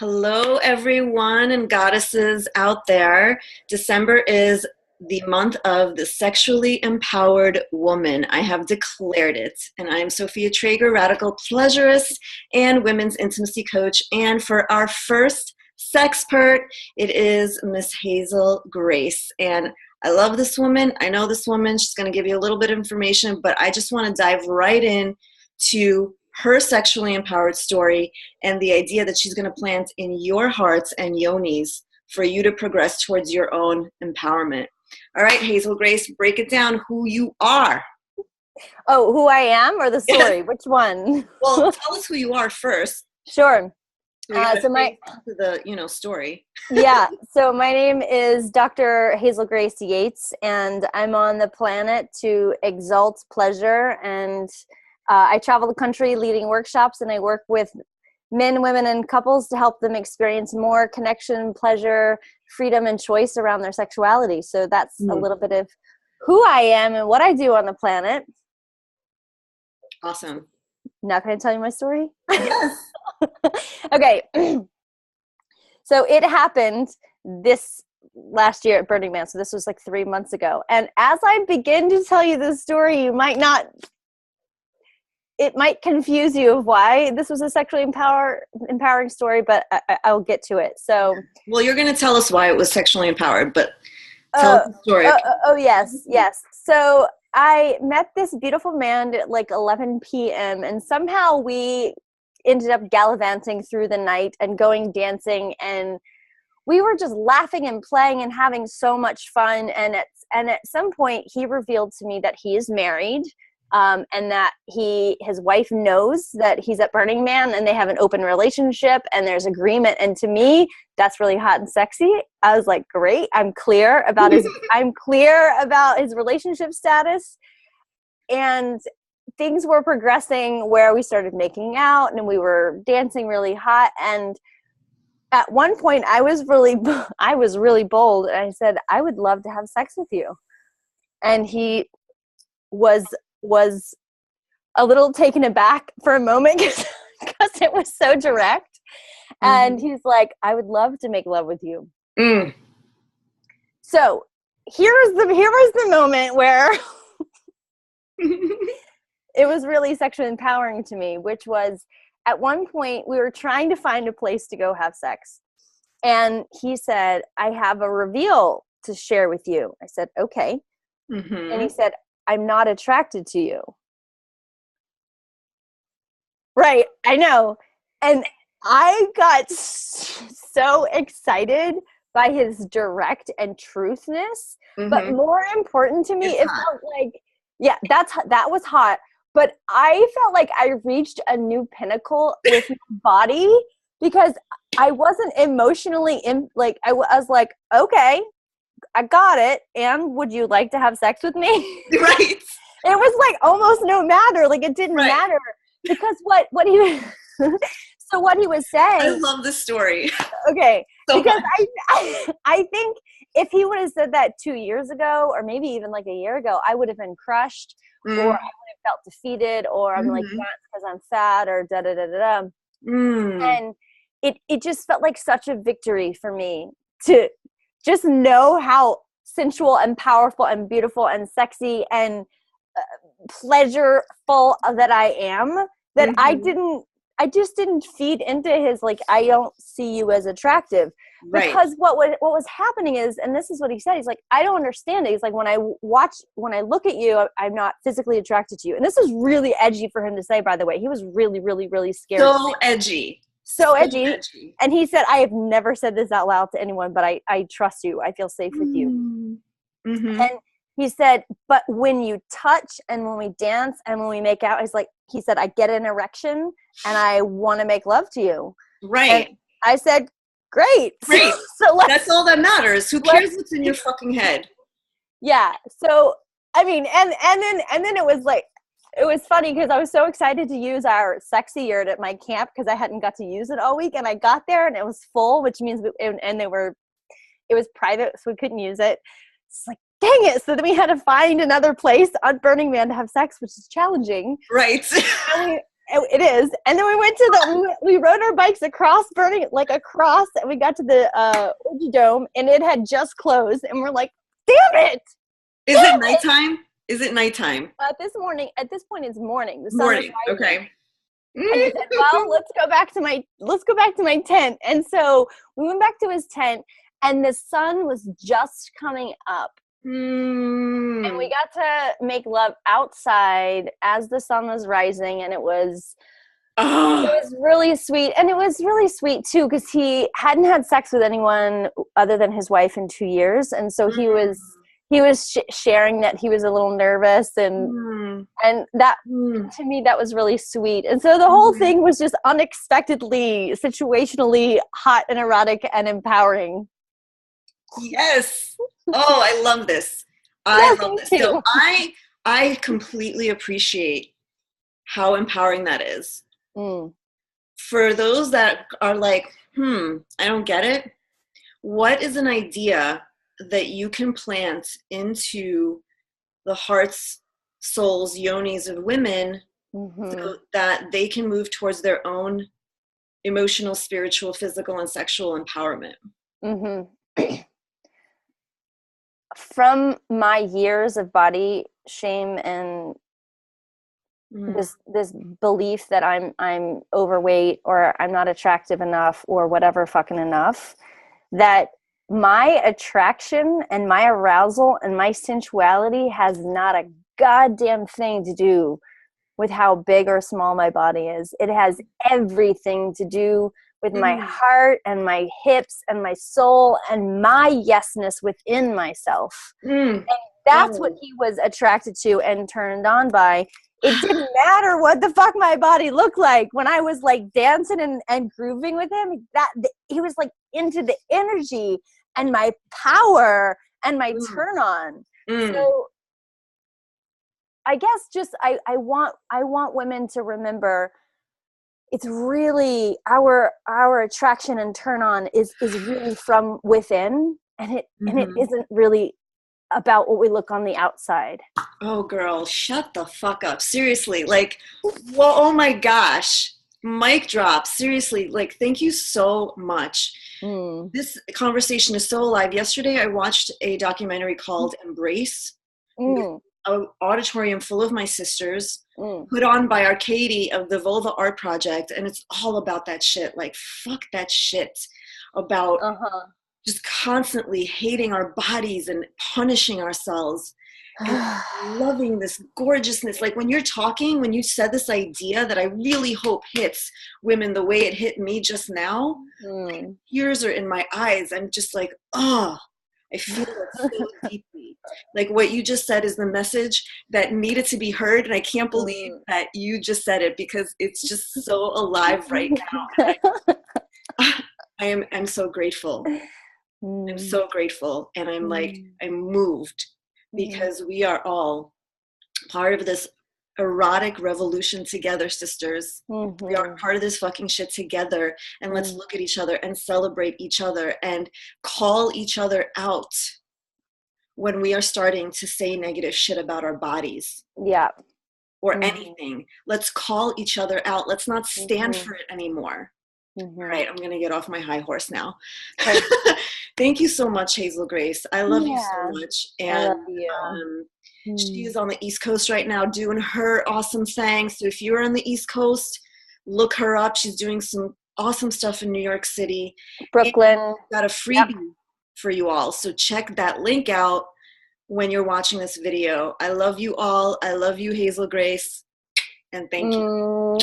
Hello, everyone and goddesses out there. December is the month of the sexually empowered woman. I have declared it. And I am Sophia Traeger, radical pleasurist and women's intimacy coach. And for our first sexpert, it is Miss Hazel-Grace. And I love this woman. I know this woman. She's going to give you a little bit of information, but I just want to dive right in to her sexually empowered story and the idea that she's going to plant in your hearts and yonis for you to progress towards your own empowerment. All right, Hazel-Grace, break it down who you are. Oh, who I am or the story? Yeah. Which one? Well, tell us who you are first. Sure. So my story. Yeah. So my name is Dr. HazelGrace Yates, and I'm on the planet to exalt pleasure. And I travel the country leading workshops, and I work with men, women, and couples to help them experience more connection, pleasure, freedom, and choice around their sexuality. So that's a little bit of who I am and what I do on the planet. Awesome. Now can I tell you my story? Yes. Okay. So it happened this last year at BurningMan. So this was like 3 months ago. And as I begin to tell you this story, it might confuse you of why this was a sexually empowering story, but I'll get to it. So, well, you're going to tell us why it was sexually empowered, but tell us the story. Yes. So I met this beautiful man at like 11 p.m. and somehow we ended up gallivanting through the night and going dancing, and we were just laughing and playing and having so much fun. And at some point he revealed to me that he is married. And that his wife knows that he's at Burning Man and they have an open relationship and there's agreement. And to me, that's really hot and sexy. I was like, great. I'm clear about his relationship status. And things were progressing where we started making out and we were dancing really hot. And at one point I was really bold. And I said, I would love to have sex with you. And he was a little taken aback for a moment because it was so direct. And he's like, I would love to make love with you. So here was the moment where it was really sexually empowering to me, which was at one point we were trying to find a place to go have sex. And he said, I have a reveal to share with you. I said, okay. And he said, I'm not attracted to you. Right, I know. And I got so excited by his direct and truthness. But more important to me, it felt like, that was hot. But I felt like I reached a new pinnacle with my body because I wasn't emotionally I was like, okay, I got it. And would you like to have sex with me? Right. It was like almost no matter. Like it didn't matter because what he so what he was saying. I love this story. Okay. So because I think if he would have said that 2 years ago or maybe even like a year ago, I would have been crushed or I would have felt defeated or I'm like, that's because I'm fat or da da da da da. And it just felt like such a victory for me to just know how sensual and powerful and beautiful and sexy and pleasureful that I am, that I just didn't feed into his, like, I don't see you as attractive. Because what was happening is, and this is what he said, he's like, I don't understand it. He's like, when I look at you, I'm not physically attracted to you. And this is really edgy for him to say, by the way. He was really, really, really scared. So edgy. So edgy. And he said, I have never said this out loud to anyone, but I trust you. I feel safe with you. And he said, but when you touch and when we dance and when we make out, he said, I get an erection and I want to make love to you. Right. And I said, great. So that's all that matters. Who cares what's in your fucking head? Yeah. So, I mean, and then it was like, it was funny because I was so excited to use our sexy yurt at my camp because I hadn't got to use it all week. And I got there and it was full, which means, it was private, so we couldn't use it. It's like, dang it. So then we had to find another place on Burning Man to have sex, which is challenging. Right. It is. And then we went to we rode our bikes across and we got to the Orgy Dome, and it had just closed, and we're like, damn it! Is it nighttime? Is it nighttime? At this point, it's morning. The sun Morning. is rising. Okay. And I said, well, let's go back to my tent. And so we went back to his tent, and the sun was just coming up. And we got to make love outside as the sun was rising, and it was really sweet. And it was really sweet too, because he hadn't had sex with anyone other than his wife in 2 years, and so he was sharing that he was a little nervous, and that to me, that was really sweet. And so the whole thing was just unexpectedly, situationally hot and erotic and empowering. Yes. Oh, I love this. I love this. So I completely appreciate how empowering that is. For those that are like, I don't get it. What is an idea that you can plant into the hearts, souls, yonis of women so that they can move towards their own emotional, spiritual, physical, and sexual empowerment? From my years of body shame and this belief that I'm overweight, or I'm not attractive enough, or whatever fucking enough, that my attraction and my arousal and my sensuality has not a goddamn thing to do with how big or small my body is. It has everything to do with my heart and my hips and my soul and my yesness within myself. And that's what he was attracted to and turned on by. It didn't matter what the fuck my body looked like when I was like dancing and grooving with him. He was like into the energy and my power and my turn on. So I guess just I want women to remember, it's really our attraction and turn on is really from within, and it isn't really about what we look on the outside. Oh, girl, shut the fuck up. Seriously, like, well, oh my gosh, mic drop. Seriously, like, thank you so much. This conversation is so alive. Yesterday, I watched a documentary called Embrace, an auditorium full of my sisters, put on by Arcady of the Vulva Art Project, and it's all about that shit. Like, fuck that shit about just constantly hating our bodies and punishing ourselves and loving this gorgeousness. Like, when you're talking, when you said this idea that I really hope hits women the way it hit me just now, like, tears are in my eyes. I'm just like, I feel it so deeply. Like, what you just said is the message that needed to be heard, and I can't believe that you just said it, because it's just so alive right now. I'm so grateful. I'm so grateful, and I'm like, I'm moved, because we are all part of this erotic revolution together, sisters. We are part of this fucking shit together, and let's look at each other and celebrate each other and call each other out when we are starting to say negative shit about our bodies. Or anything. Let's call each other out. Let's not stand for it anymore. All right, I'm going to get off my high horse now. Thank you so much, HazelGrace. I love you so much. And I love you. She is on the East Coast right now doing her awesome thing. So if you're on the East Coast, look her up. She's doing some awesome stuff in New York City. Brooklyn. Got a freebie for you all. So check that link out when you're watching this video. I love you all. I love you, HazelGrace. And thank you.